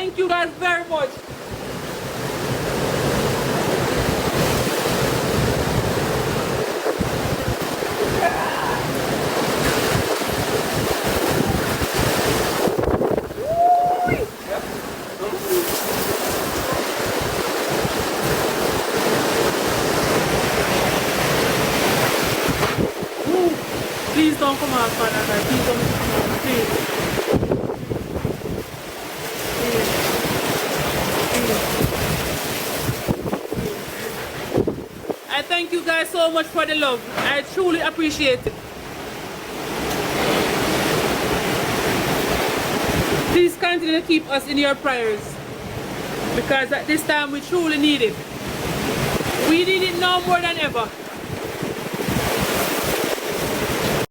Thank you guys very much. Please don't come out, Father. Please don't come out. Please. I thank you guys so much for the love. I truly appreciate it. Please continue to keep us in your prayers, because at this time we truly need it. We need it now more than ever.